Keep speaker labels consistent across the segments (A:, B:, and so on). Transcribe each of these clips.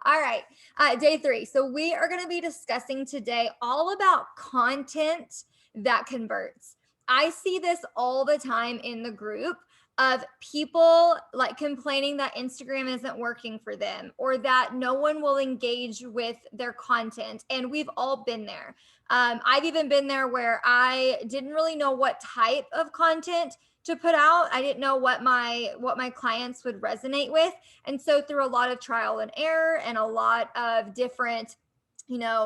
A: All right, day 3. So we are going to be discussing today all about content that converts. I see this all the time in the group of people like complaining that Instagram isn't working for them or that no one will engage with their content. And we've all been there. I've even been there where I didn't really know what type of content to put out. I didn't know what my clients would resonate with. And so through a lot of trial and error and a lot of different,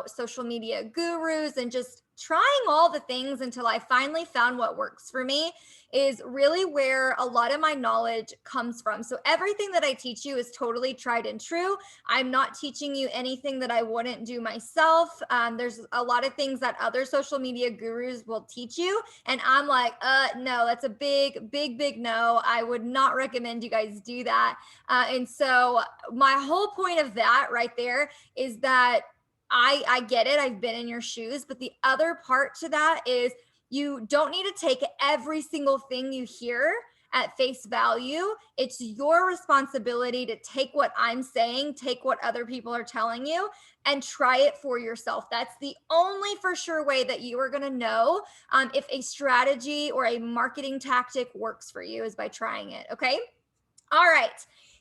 A: social media gurus and just trying all the things until I finally found what works for me is really where a lot of my knowledge comes from. So everything that I teach you is totally tried and true. I'm not teaching you anything that I wouldn't do myself. There's a lot of things that other social media gurus will teach you. And I'm like, no, that's a big, big, big no. I would not recommend you guys do that. And so my whole point of that right there is that I get it. I've been in your shoes, but the other part to that is you don't need to take every single thing you hear at face value. It's your responsibility to take what I'm saying, take what other people are telling you, and try it for yourself. That's the only for sure way that you are going to know if a strategy or a marketing tactic works for you is by trying it. Okay. All right.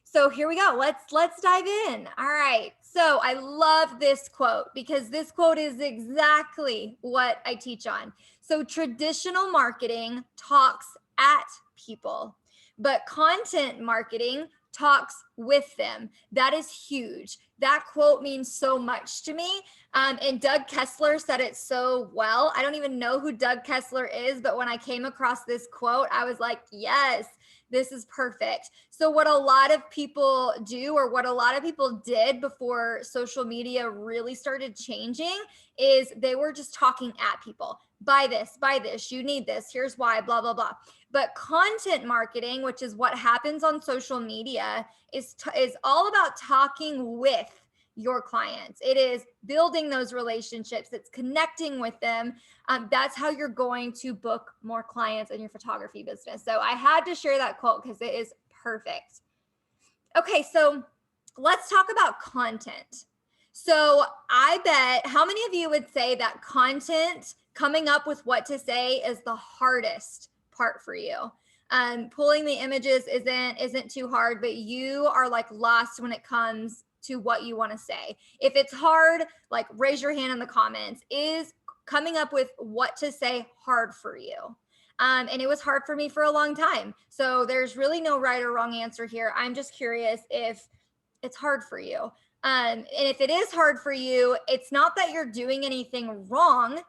A: So here we go. Let's dive in. All right. So I love this quote because this quote is exactly what I teach on. So traditional marketing talks at people, but content marketing talks with them. That is huge. That quote means so much to me. And Doug Kessler said it so well. I don't even know who Doug Kessler is, but when I came across this quote, I was like, yes, this is perfect. So, what a lot of people do, or what a lot of people did before social media really started changing, is they were just talking at people. Buy this, you need this, here's why, blah, blah, blah. But content marketing, which is what happens on social media, is all about talking with your clients. It is building those relationships, it's connecting with them. That's how you're going to book more clients in your photography business. So I had to share that quote because it is perfect. Okay, so let's talk about content. So I bet, how many of you would say that content, coming up with what to say, is the hardest part for you? Pulling the images isn't too hard, but you are like lost when it comes to what you want to say. If it's hard, like raise your hand in the comments. Is coming up with what to say hard for you? And it was hard for me for a long time. So there's really no right or wrong answer here. I'm just curious if it's hard for you. And if it is hard for you, it's not that you're doing anything wrong.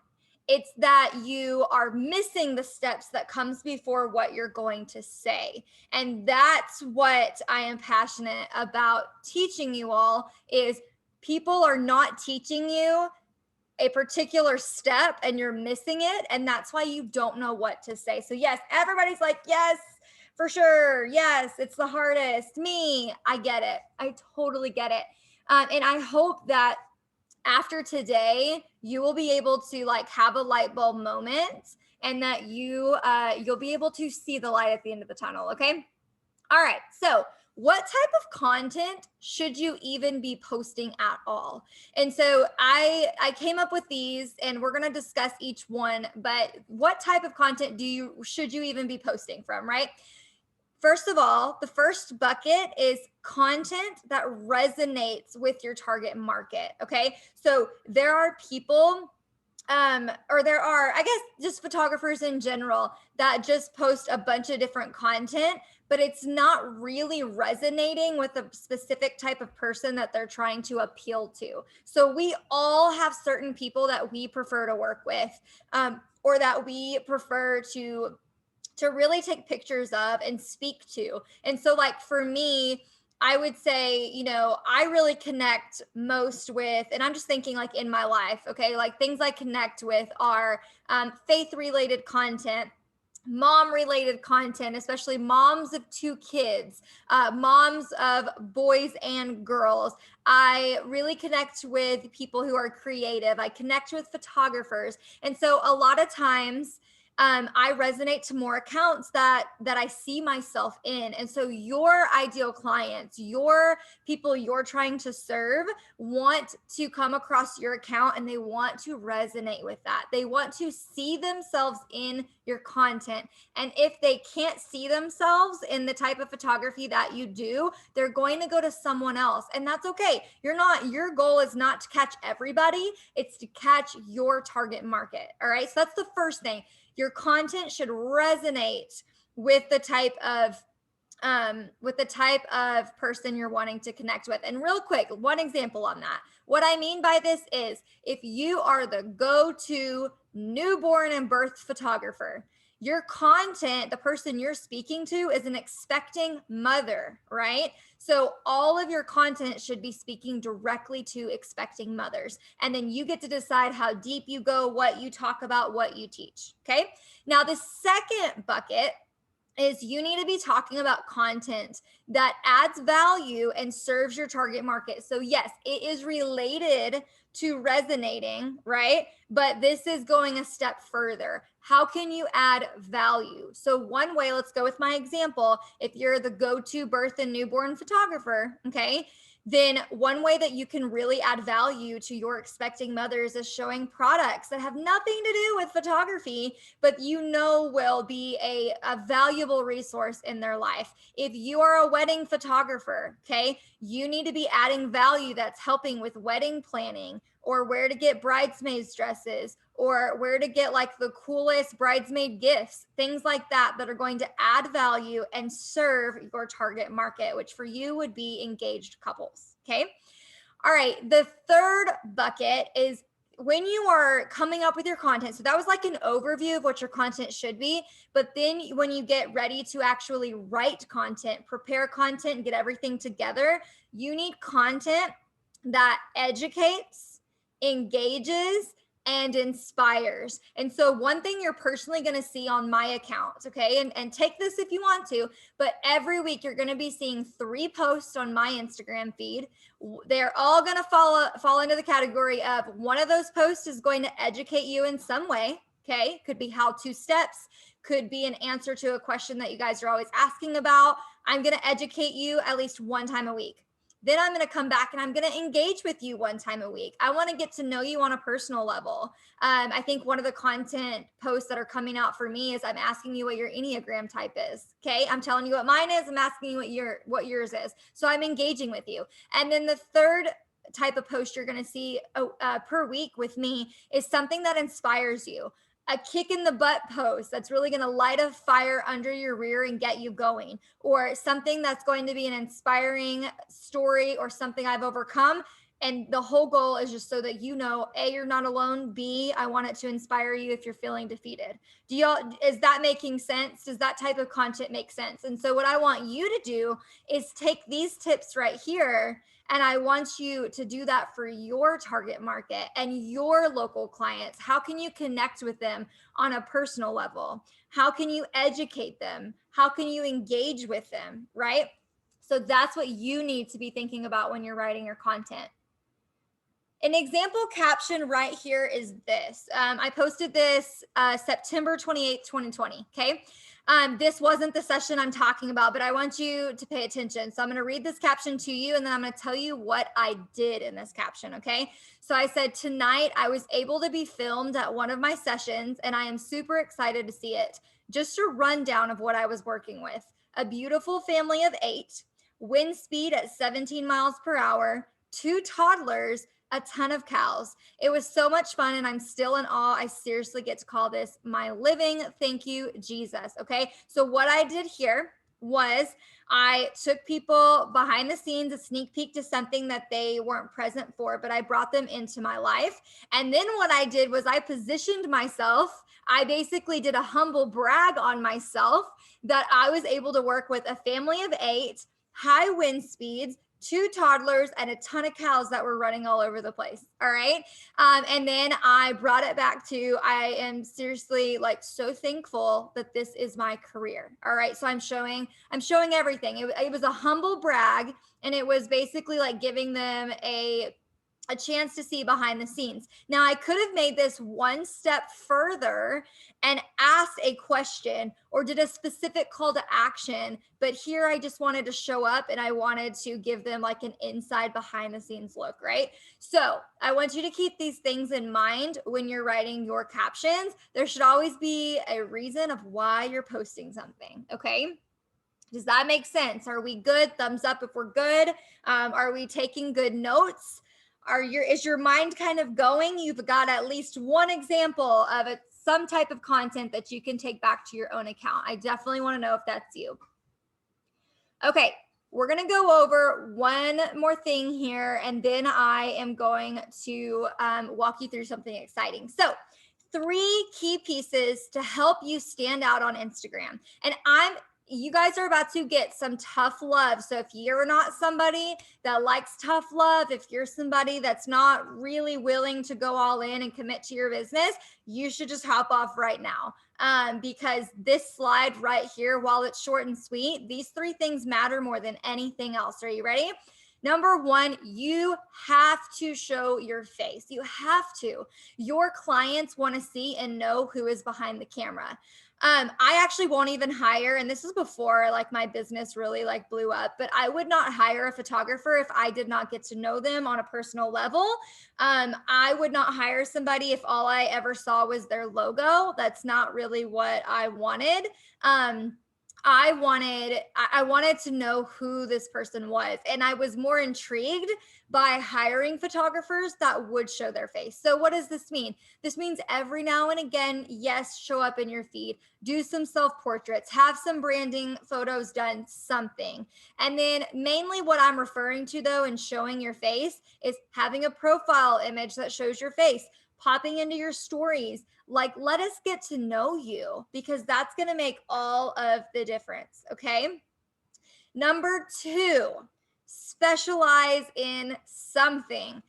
A: It's that you are missing the steps that comes before what you're going to say. And that's what I am passionate about teaching you all is people are not teaching you a particular step and you're missing it. And that's why you don't know what to say. So, yes, everybody's like, yes, for sure. Yes, it's the hardest. Me, I get it. I totally get it. And I hope that after today, you will be able to like have a light bulb moment and that you'll be able to see the light at the end of the tunnel. Okay. All right. So, what type of content should you even be posting at all? And so I came up with these and we're going to discuss each one, but what type of content should you even be posting from, right? First of all, the first bucket is content that resonates with your target market, okay? So there are people or there are, I guess, just photographers in general that just post a bunch of different content, but it's not really resonating with a specific type of person that they're trying to appeal to. So we all have certain people that we prefer to work with, or that we prefer to really take pictures of and speak to. And so, like, for me, I would say, I really connect most with, and I'm just thinking like in my life, okay, like things I connect with are faith related content, mom related content, especially moms of 2 kids, moms of boys and girls. I really connect with people who are creative. I connect with photographers. And so a lot of times, I resonate to more accounts that I see myself in. And so your ideal clients, your people you're trying to serve, want to come across your account and they want to resonate with that. They want to see themselves in your content. And if they can't see themselves in the type of photography that you do, they're going to go to someone else. And that's okay. Your goal is not to catch everybody, it's to catch your target market. All right. So that's the first thing. Your content should resonate with the type of person you're wanting to connect with. And real quick, one example on that. What I mean by this is if you are the go-to newborn and birth photographer, your content, the person you're speaking to is an expecting mother, right? So all of your content should be speaking directly to expecting mothers. And then you get to decide how deep you go, what you talk about, what you teach. Okay. Now, the second bucket is you need to be talking about content that adds value and serves your target market. So yes, it is related to resonating, right? But this is going a step further. How can you add value? So one way, let's go with my example. If you're the go-to birth and newborn photographer, okay, then one way that you can really add value to your expecting mothers is showing products that have nothing to do with photography, but will be a valuable resource in their life. If you are a wedding photographer, okay, you need to be adding value that's helping with wedding planning, or where to get bridesmaids dresses, or where to get like the coolest bridesmaid gifts, things like that are going to add value and serve your target market, which for you would be engaged couples. Okay. All right. The third bucket is when you are coming up with your content. So that was like an overview of what your content should be. But then when you get ready to actually write content, prepare content, and get everything together, you need content that educates, engages, and inspires. And so one thing you're personally going to see on my account, okay, and take this if you want to, but every week you're going to be seeing 3 posts on my Instagram feed. They're all going to fall into the category of one of those posts is going to educate you in some way. Okay. Could be how-to steps, could be an answer to a question that you guys are always asking about. I'm going to educate you at least one time a week. Then I'm going to come back and I'm going to engage with you one time a week. I want to get to know you on a personal level. I think one of the content posts that are coming out for me is I'm asking you what your Enneagram type is. Okay. I'm telling you what mine is. I'm asking you what yours is. So I'm engaging with you. And then the third type of post you're going to see per week with me is something that inspires you. A kick in the butt post that's really going to light a fire under your rear and get you going, or something that's going to be an inspiring story or something I've overcome. And the whole goal is just so that A, you're not alone. B, I want it to inspire you if you're feeling defeated. Is that making sense? Does that type of content make sense? And so what I want you to do is take these tips right here, and I want you to do that for your target market and your local clients. How can you connect with them on a personal level? How can you educate them? How can you engage with them, right? So that's what you need to be thinking about when you're writing your content. An example caption right here is this. I posted this September 28th, 2020. Okay. This wasn't the session I'm talking about, but I want you to pay attention. So I'm going to read this caption to you, and then I'm going to tell you what I did in this caption. Okay. So I said, tonight I was able to be filmed at one of my sessions, and I am super excited to see it. Just a rundown of what I was working with. A beautiful family of 8, wind speed at 17 miles per hour, 2 toddlers, a ton of cows. It was so much fun, and I'm still in awe. I seriously get to call this my living thank you, Jesus. Okay. So what I did here was I took people behind the scenes, a sneak peek to something that they weren't present for, but I brought them into my life. And then what I did was I positioned myself. I basically did a humble brag on myself that I was able to work with a family of 8, high wind speeds, 2 toddlers, and a ton of cows that were running all over the place. All right. And then I brought it back to, I am seriously like so thankful that this is my career. All right. So I'm showing everything. It was a humble brag, and it was basically like giving them a a chance to see behind the scenes. Now, I could have made this one step further and asked a question or did a specific call to action, but here I just wanted to show up and I wanted to give them like an inside behind the scenes look, right? So I want you to keep these things in mind when you're writing your captions. There should always be a reason of why you're posting something, okay? Does that make sense? Are we good? Thumbs up if we're good. Are we taking good notes? Is your mind kind of going? You've got at least one example of some type of content that you can take back to your own account. I definitely want to know if that's you. Okay, we're going to go over one more thing here, and then I am going to walk you through something exciting. So 3 key pieces to help you stand out on Instagram. And you guys are about to get some tough love. So if you're not somebody that likes tough love, if you're somebody that's not really willing to go all in and commit to your business, you should just hop off right now. Because this slide right here, while it's short and sweet, these 3 things matter more than anything else. Are you ready? Number 1, you have to show your face. You have to. Your clients want to see and know who is behind the camera. I actually won't even hire, and this is before like my business really like blew up, but I would not hire a photographer if I did not get to know them on a personal level. I would not hire somebody if all I ever saw was their logo. That's not really what I wanted. I wanted to know who this person was, and I was more intrigued by hiring photographers that would show their face. So what does this mean? This means every now and again, yes, show up in your feed, do some self-portraits, have some branding photos done, something. And then mainly what I'm referring to though in showing your face is having a profile image that shows your face, popping into your stories. Like, let us get to know you, because that's going to make all of the difference. Okay. Number 2, specialize in something.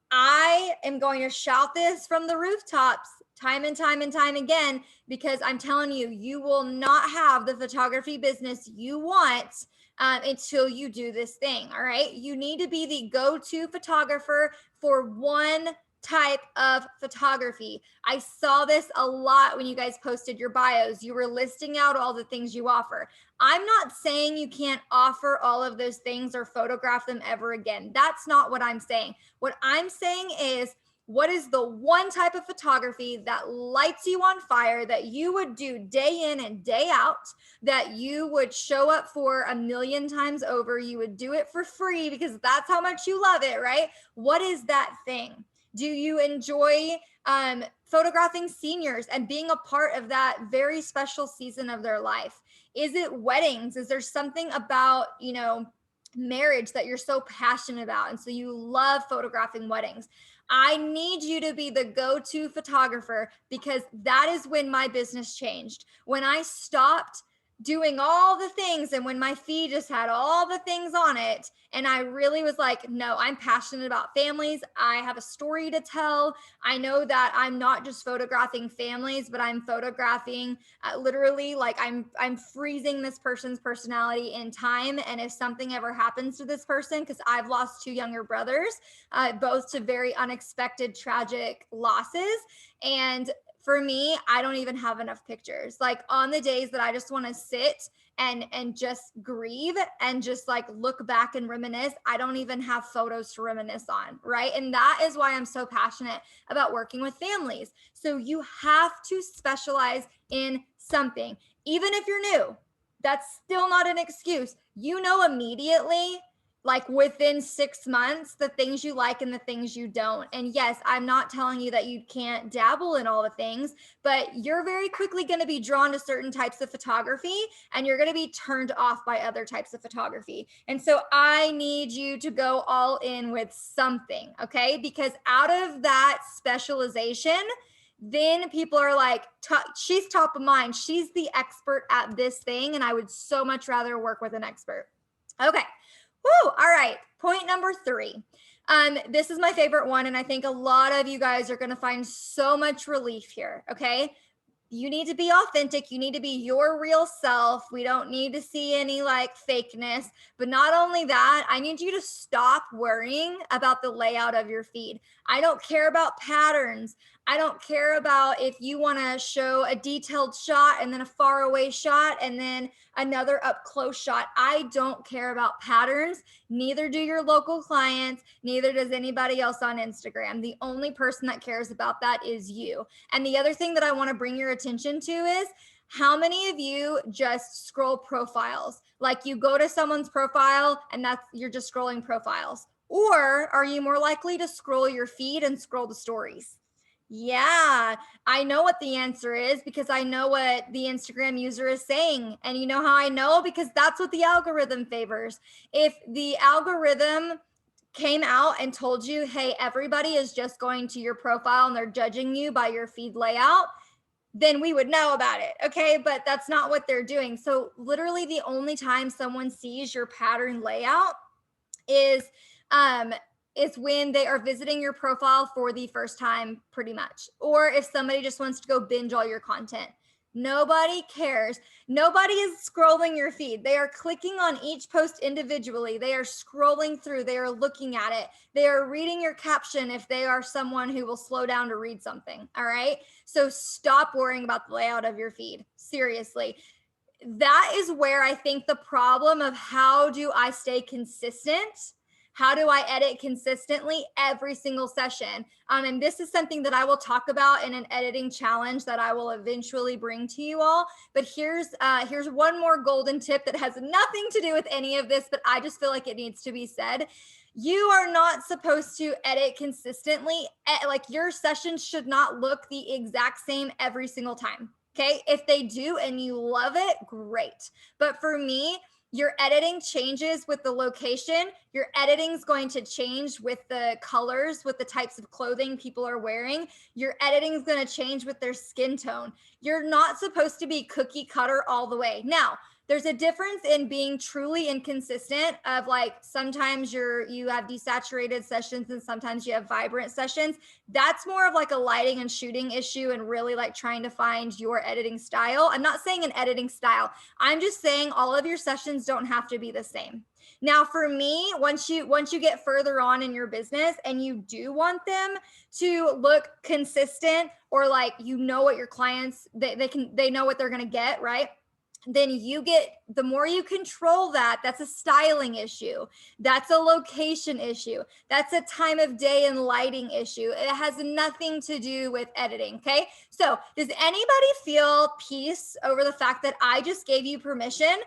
A: I am going to shout this from the rooftops time and time and time again, because I'm telling you, you will not have the photography business you want until you do this thing. All right. You need to be the go-to photographer for one type of photography. I saw this a lot when you guys posted your bios. You were listing out all the things you offer. I'm not saying you can't offer all of those things or photograph them ever again. That's not what I'm saying. What I'm saying is, what is the one type of photography that lights you on fire, that you would do day in and day out, that you would show up for 1,000,000 times over? You would do it for free because that's how much you love it, right? What is that thing? Do you enjoy photographing seniors and being a part of that very special season of their life? Is it weddings? Is there something about, marriage that you're so passionate about, and so you love photographing weddings? I need you to be the go-to photographer, because that is when my business changed. When I stopped doing all the things and when my feed just had all the things on it, and I really was like, no, I'm passionate about families. I have a story to tell. I know that I'm not just photographing families, but I'm photographing literally, like I'm freezing this person's personality in time. And if something ever happens to this person, because I've lost 2 younger brothers, both to very unexpected, tragic losses. And for me, I don't even have enough pictures. Like on the days that I just want to sit and just grieve and just like look back and reminisce, I don't even have photos to reminisce on, right? And that is why I'm so passionate about working with families. So you have to specialize in something. Even if you're new, that's still not an excuse. You know immediately, like within 6 months, the things you like and the things you don't. And yes, I'm not telling you that you can't dabble in all the things, but you're very quickly going to be drawn to certain types of photography, and you're going to be turned off by other types of photography. And so I need you to go all in with something, okay? Because out of that specialization, then people are like, she's top of mind. She's the expert at this thing, and I would so much rather work with an expert. Okay. Woo! All right. Point number 3. This is my favorite one, and I think a lot of you guys are going to find so much relief here. Okay. You need to be authentic. You need to be your real self. We don't need to see any like fakeness. But not only that, I need you to stop worrying about the layout of your feed. I don't care about patterns. I don't care about if you want to show a detailed shot and then a far away shot and then another up close shot. I don't care about patterns. Neither do your local clients. Neither does anybody else on Instagram. The only person that cares about that is you. And the other thing that I want to bring your attention to is how many of you just scroll profiles? Like you go to someone's profile and you're just scrolling profiles. Or are you more likely to scroll your feed and scroll the stories? Yeah, I know what the answer is because I know what the Instagram user is saying. And you know how I know? Because that's what the algorithm favors. If the algorithm came out and told you, hey, everybody is just going to your profile and they're judging you by your feed layout, then we would know about it. Okay. But that's not what they're doing. So, literally, the only time someone sees your pattern layout is um is when they are visiting your profile for the first time, pretty much, or if somebody just wants to go binge all your content. Nobody cares. Nobody is scrolling your feed. They are clicking on each post individually. They are scrolling through. They are looking at it. They are reading your caption if they are someone who will slow down to read something. All right. So stop worrying about the layout of your feed. Seriously. That is where I think the problem of how do I stay consistent? How do I edit consistently every single session? And this is something that I will talk about in an editing challenge that I will eventually bring to you all. But here's one more golden tip that has nothing to do with any of this, but I just feel like it needs to be said. You are not supposed to edit consistently. Like your sessions should not look the exact same every single time. Okay. If they do and you love it, great. But for me, your editing changes with the location. Your editing is going to change with the colors, with the types of clothing people are wearing. Your editing is going to change with their skin tone. You're not supposed to be cookie cutter all the way. Now, there's a difference in being truly inconsistent of like sometimes you have desaturated sessions and sometimes you have vibrant sessions. That's more of like a lighting and shooting issue and really like trying to find your editing style. I'm not saying an editing style. I'm just saying all of your sessions don't have to be the same. Now for me, once you get further on in your business and you do want them to look consistent or like you know what your clients they know what they're going to get, right? Then you get, the more you control that, that's a styling issue. That's a location issue. That's a time of day and lighting issue. It has nothing to do with editing. Okay. So does anybody feel peace over the fact that I just gave you permission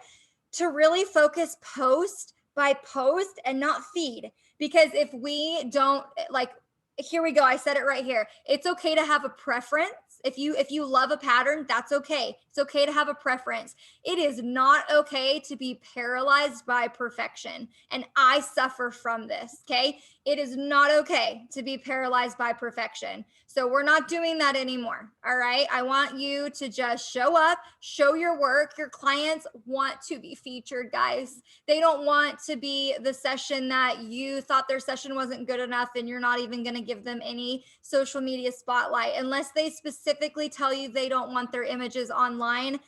A: to really focus post by post and not feed? Because if we don't, like, here we go, I said it right here. It's okay to have a preference. If you love a pattern, that's okay. It's okay to have a preference. It is not okay to be paralyzed by perfection. And I suffer from this, okay? It is not okay to be paralyzed by perfection. So we're not doing that anymore. All right. I want you to just show up, show your work. Your clients want to be featured, guys. They don't want to be the session that you thought their session wasn't good enough and you're not even going to give them any social media spotlight unless they specifically tell you they don't want their images online.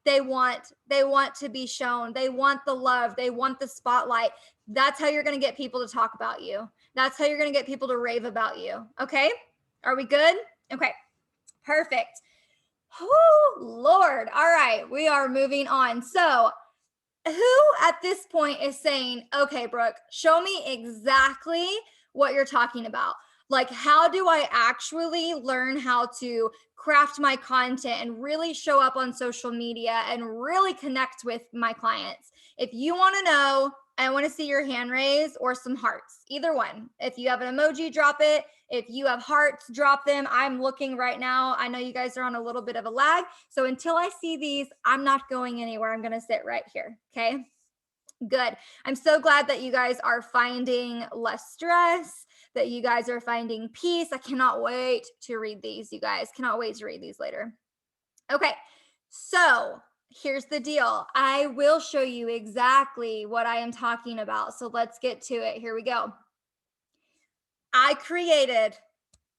A: They want to be shown. They want the love. They want the spotlight. That's how you're going to get people to talk about you. That's how you're going to get people to rave about you. Okay? Are we good? Okay. Perfect. Oh, Lord. All right. We are moving on. So, who at this point is saying, okay, Brooke, show me exactly what you're talking about? Like, how do I actually learn how to craft my content and really show up on social media and really connect with my clients? If you want to know, I want to see your hand raise or some hearts, either one. If you have an emoji, drop it. If you have hearts, drop them. I'm looking right now. I know you guys are on a little bit of a lag. So until I see these, I'm not going anywhere. I'm going to sit right here. Okay. Good. I'm so glad that you guys are finding less stress, that you guys are finding peace. I cannot wait to read these, you guys. Cannot wait to read these later. Okay. So here's the deal. I will show you exactly what I am talking about. So let's get to it. Here we go. I created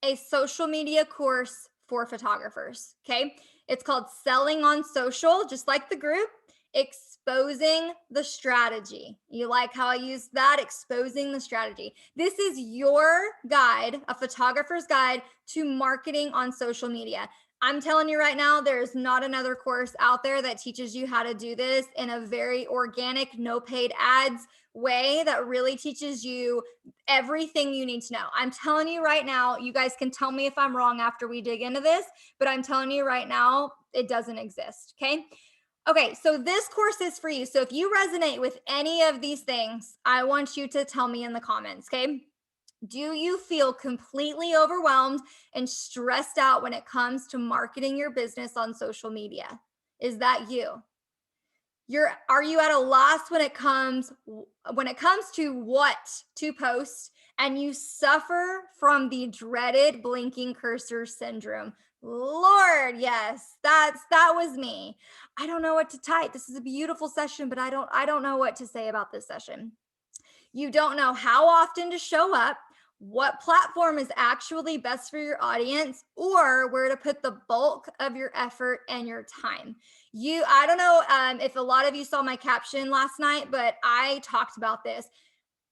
A: a social media course for photographers. Okay. It's called Selling on Social, just like the group, exposing the strategy. You like how I used that? Exposing the strategy. This is your guide, a photographer's guide to marketing on social media. I'm telling you right now, there's not another course out there that teaches you how to do this in a very organic, no paid ads way that really teaches you everything you need to know. I'm telling you right now, you guys can tell me if I'm wrong after we dig into this, but I'm telling you right now, it doesn't exist. Okay. Okay, so this course is for you. So if you resonate with any of these things, I want you to tell me in the comments, okay? Do you feel completely overwhelmed and stressed out when it comes to marketing your business on social media? Is that you? Are you at a loss when it comes to what to post and you suffer from the dreaded blinking cursor syndrome? Lord, yes, that was me. I don't know what to type. This is a beautiful session, but I don't know what to say about this session. You don't know how often to show up, what platform is actually best for your audience, or where to put the bulk of your effort and your time. I don't know if a lot of you saw my caption last night, but I talked about this.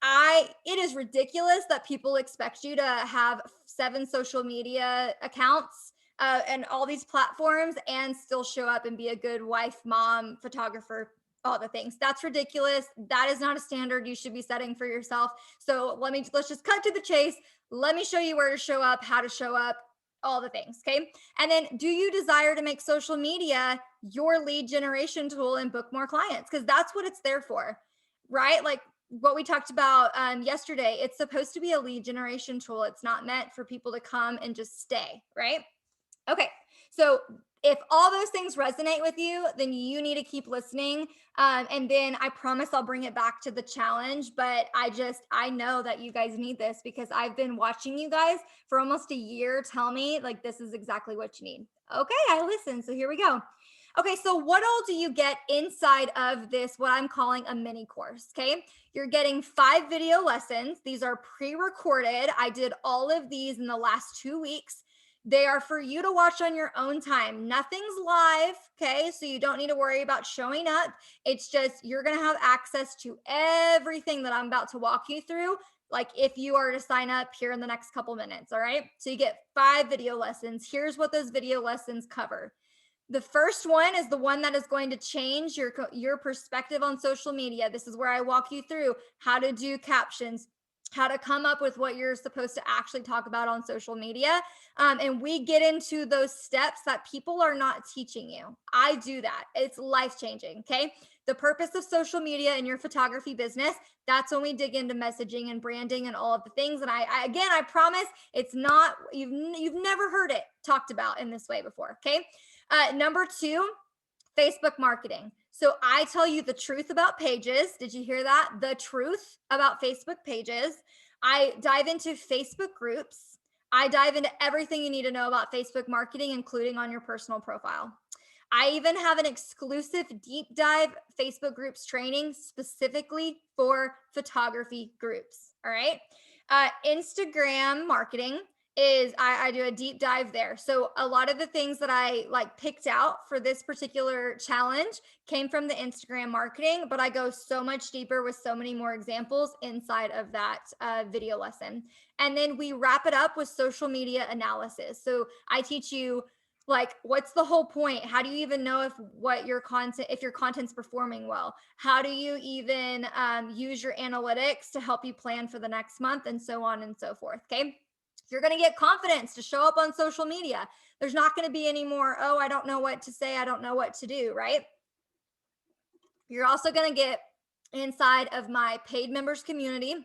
A: It is ridiculous that people expect you to have 7 social media accounts and all these platforms and still show up and be a good wife, mom, photographer, all the things. That's ridiculous. That is not a standard you should be setting for yourself. So let's just cut to the chase. Let me show you where to show up, how to show up, all the things. Okay. And then do you desire to make social media your lead generation tool and book more clients? Because that's what it's there for, right? Like what we talked about yesterday, it's supposed to be a lead generation tool. It's not meant for people to come and just stay, right? Okay, so if all those things resonate with you, then you need to keep listening. And then I promise I'll bring it back to the challenge. But I know that you guys need this because I've been watching you guys for almost a year tell me like this is exactly what you need. Okay, I listen. So here we go. Okay, so what all do you get inside of this, what I'm calling a mini course? Okay, you're getting 5 video lessons. These are pre recorded. I did all of these in the last 2 weeks. They are for you to watch on your own time. Nothing's live, okay? So you don't need to worry about showing up. It's just you're going to have access to everything that I'm about to walk you through. Like if you are to sign up here in the next couple minutes, all right? So you get 5 video lessons. Here's what those video lessons cover. The first one is the one that is going to change your perspective on social media. This is where I walk you through how to do captions, how to come up with what you're supposed to actually talk about on social media. And we get into those steps that people are not teaching you. I do that. It's life changing. Okay. The purpose of social media in your photography business, that's when we dig into messaging and branding and all of the things. And I promise it's not, you've never heard it talked about in this way before. Okay. Number 2, Facebook marketing. So I tell you the truth about pages. Did you hear that? The truth about Facebook pages. I dive into Facebook groups. I dive into everything you need to know about Facebook marketing, including on your personal profile. I even have an exclusive deep dive Facebook groups training specifically for photography groups. All right. Instagram marketing is I do a deep dive there. So a lot of the things that I like picked out for this particular challenge came from the Instagram marketing, but I go so much deeper with so many more examples inside of that video lesson. And then we wrap it up with social media analysis. So I teach you like what's the whole point? How do you even know if your content's performing well? How do you even use your analytics to help you plan for the next month and so on and so forth? Okay. You're going to get confidence to show up on social media. There's not going to be any more, oh, I don't know what to say. I don't know what to do, right? You're also going to get inside of my paid members community.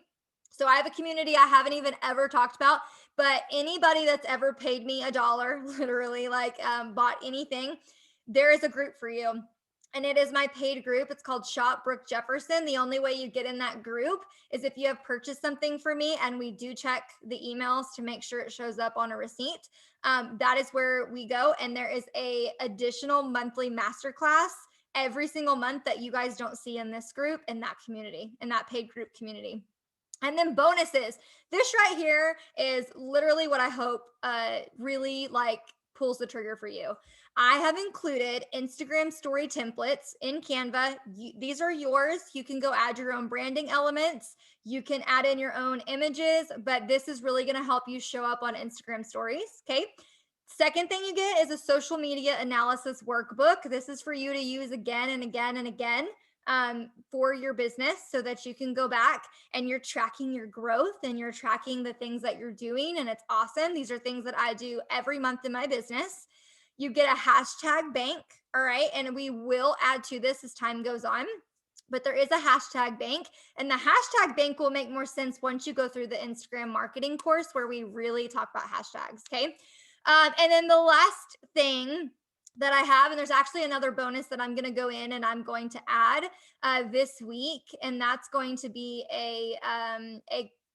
A: So I have a community I haven't even ever talked about, but anybody that's ever paid me $1, literally like bought anything, there is a group for you. And it is my paid group. It's called Shop Brooke Jefferson. The only way you get in that group is if you have purchased something for me, and we do check the emails to make sure it shows up on a receipt. That is where we go. And there is a additional monthly masterclass every single month that you guys don't see in this group, in that community, in that paid group community. And then bonuses. This right here is literally what I hope really like pulls the trigger for you. I have included Instagram story templates in Canva. These are yours. You can go add your own branding elements. You can add in your own images, but this is really going to help you show up on Instagram stories. Okay. Second thing you get is a social media analysis workbook. This is for you to use again and again and again for your business so that you can go back and you're tracking your growth and you're tracking the things that you're doing. And it's awesome. These are things that I do every month in my business. You get a hashtag bank. All right. And we will add to this as time goes on. But there is a hashtag bank, and the hashtag bank will make more sense once you go through the Instagram marketing course where we really talk about hashtags. Okay. And then the last thing that I have, and there's actually another bonus that I'm going to go in and I'm going to add this week, and that's going to be a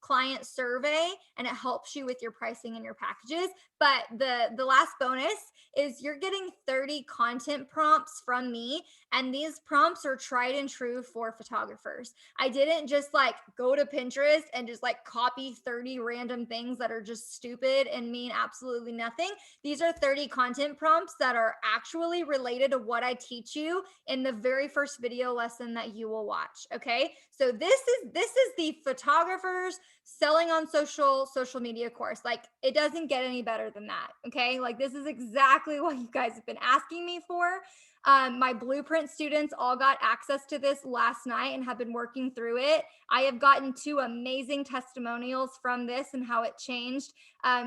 A: client survey, and it helps you with your pricing and your packages. But the last bonus is you're getting 30 content prompts from me, and these prompts are tried and true for photographers. I didn't just like go to Pinterest and just like copy 30 random things that are just stupid and mean absolutely nothing. These are 30 content prompts that are actually related to what I teach you in the very first video lesson that you will watch. Okay. So this is the photographers selling on social media course. Like, it doesn't get any better than that. Okay. Like, this is exactly what you guys have been asking me for. My blueprint students all got access to this last night and have been working through it. I have gotten 2 amazing testimonials from this and how it changed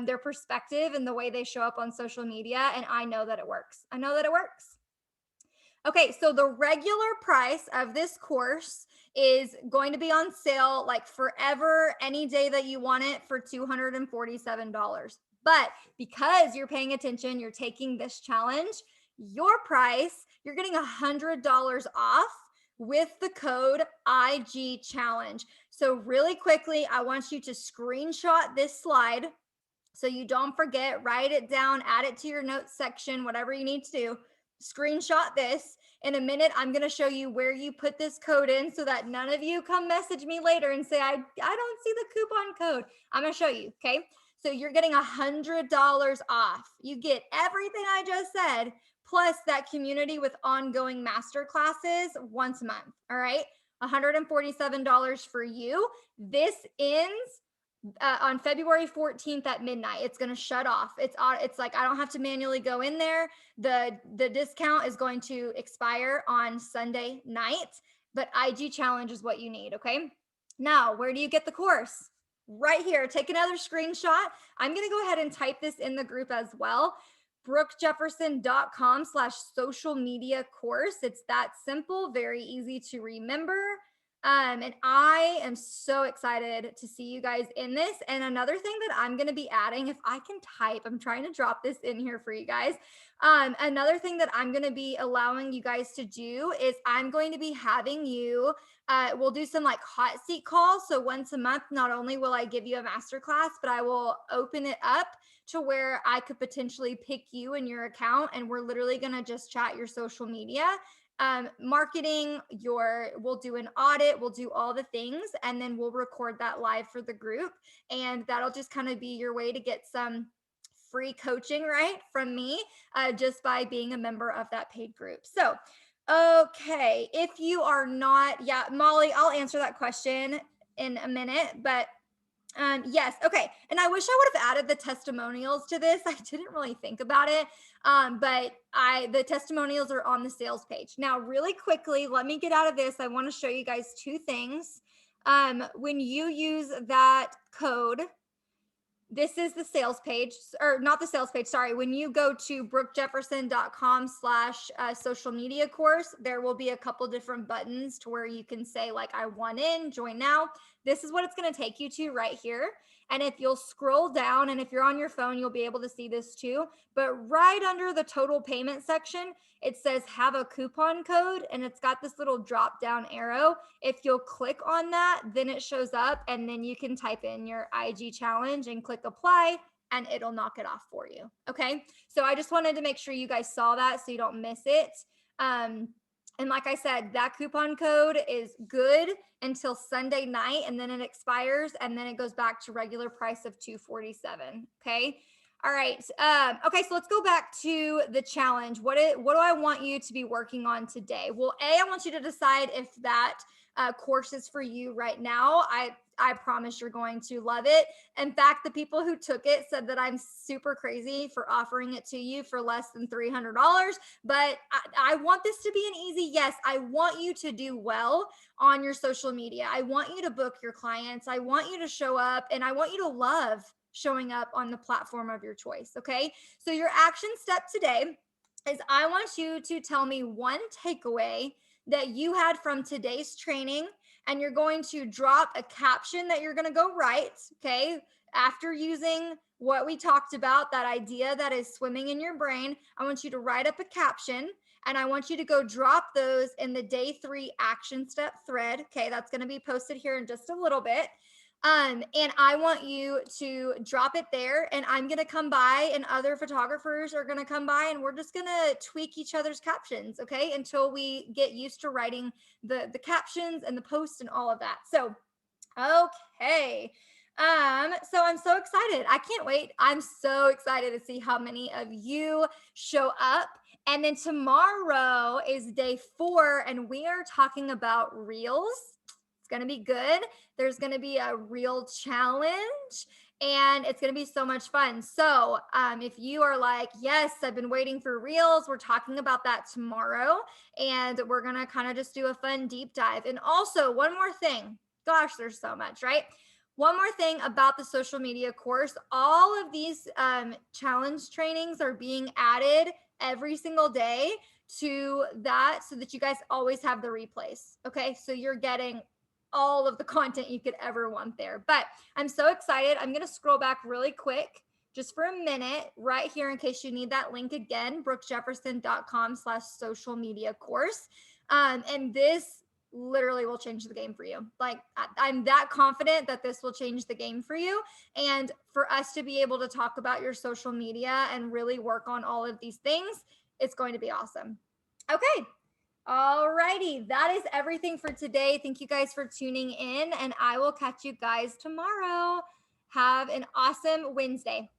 A: their perspective and the way they show up on social media. And I know that it works. I know that it works. Okay, so the regular price of this course is going to be on sale like forever, any day that you want it, for $247. But because you're paying attention, you're taking this challenge, your price, you're getting $100 off with the code IG challenge. So really quickly, I want you to screenshot this slide so you don't forget, write it down, add it to your notes section, whatever you need to do. Screenshot this. In a minute, I'm going to show you where you put this code in so that none of you come message me later and say, I don't see the coupon code. I'm going to show you. Okay. So you're getting $100 off. You get everything I just said, plus that community with ongoing master classes once a month. All right. $147 for you. This ends on February 14th at midnight. It's going to shut off. It's like I don't have to manually go in there. The discount is going to expire on Sunday night, but IG challenge is what you need. Okay. Now, where do you get the course? Right here. Take another screenshot. I'm going to go ahead and type this in the group as well. brookejefferson.com/social media course. It's that simple, very easy to remember. And I am so excited to see you guys in this. And another thing that I'm going to be adding, if I can type, I'm trying to drop this in here for you guys. Another thing that I'm going to be allowing you guys to do is I'm going to be having you, we'll do some like hot seat calls. So once a month, not only will I give you a masterclass, but I will open it up to where I could potentially pick you in your account. And we're literally going to just chat your social media marketing, we'll do an audit, we'll do all the things, and then we'll record that live for the group. And that'll just kind of be your way to get some free coaching, right, from me, just by being a member of that paid group. So, okay, if you are not, yeah, Molly, I'll answer that question in a minute, but yes. Okay. And I wish I would have added the testimonials to this. I didn't really think about it. But the testimonials are on the sales page. Now, really quickly, let me get out of this. I want to show you guys 2 things. When you use that code, this is the sales page, or not the sales page, sorry. When you go to brookejefferson.com/social media course, there will be a couple different buttons to where you can say like, I want in, join now. This is what it's going to take you to right here. And if you'll scroll down, and if you're on your phone, you'll be able to see this too. But right under the total payment section, it says have a coupon code, and it's got this little drop down arrow. If you'll click on that, then it shows up, and then you can type in your IG challenge and click apply, and it'll knock it off for you. Okay. So I just wanted to make sure you guys saw that so you don't miss it. And like I said, that coupon code is good until Sunday night, and then it expires, and then it goes back to regular price of $247. Okay. All right. Okay, so let's go back to the challenge. What do I want you to be working on today? Well, I want you to decide if that course is for you right now. I promise you're going to love it. In fact, the people who took it said that I'm super crazy for offering it to you for less than $300. But I want this to be an easy yes. I want you to do well on your social media. I want you to book your clients. I want you to show up, and I want you to love showing up on the platform of your choice. Okay. So, your action step today is I want you to tell me one takeaway that you had from today's training, and you're going to drop a caption that you're going to go write. Okay. After using what we talked about, that idea that is swimming in your brain, I want you to write up a caption, and I want you to go drop those in the day 3 action step thread. Okay. That's going to be posted here in just a little bit. And I want you to drop it there, and I'm gonna come by, and other photographers are gonna come by, and we're just gonna tweak each other's captions, okay? Until we get used to writing the captions and the post and all of that. So, okay. So I'm so excited. I can't wait. I'm so excited to see how many of you show up. And then tomorrow is day 4, and we are talking about reels. It's going to be good. There's going to be a reel challenge, and it's going to be so much fun. So, if you are like, yes, I've been waiting for reels, we're talking about that tomorrow, and we're going to kind of just do a fun deep dive. And also, one more thing. Gosh, there's so much, right? One more thing about the social media course, all of these challenge trainings are being added every single day to that, so that you guys always have the replays. Okay. So you're getting all of the content you could ever want there. But I'm so excited. I'm going to scroll back really quick just for a minute right here in case you need that link again, brookejefferson.com/social media course. And this literally will change the game for you. Like, I'm that confident that this will change the game for you. And for us to be able to talk about your social media and really work on all of these things, it's going to be awesome. Okay. All righty. That is everything for today. Thank you guys for tuning in, and I will catch you guys tomorrow. Have an awesome Wednesday.